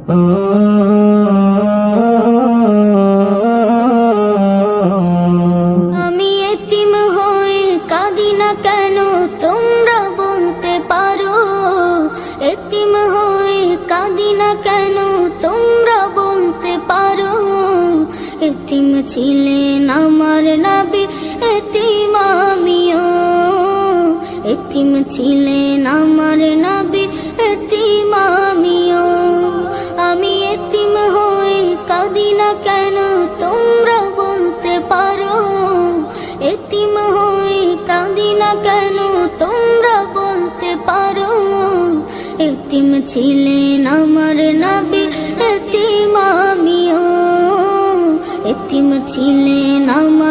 আমি এতিম হয়ে কাঁদি না কেন তোমরা বলতে পারো, এতিম হয়ে কাঁদি না কেন তোমরা বলতে পারো। এতিম ছিলেন আমার নবী, এতিম আমিও। এতিম ছিলেন আমার নবী, এতিম আমিও। আমি এতিম হয়ে কাঁদি না কেন তোমরা বলতে পারো, এতিম হয়ে কাঁদি না কেন তোমরা বলতে পারো। এতিম ছিলেন আমার নবী, এতিম আমিও। এতিম ছিলেন আমার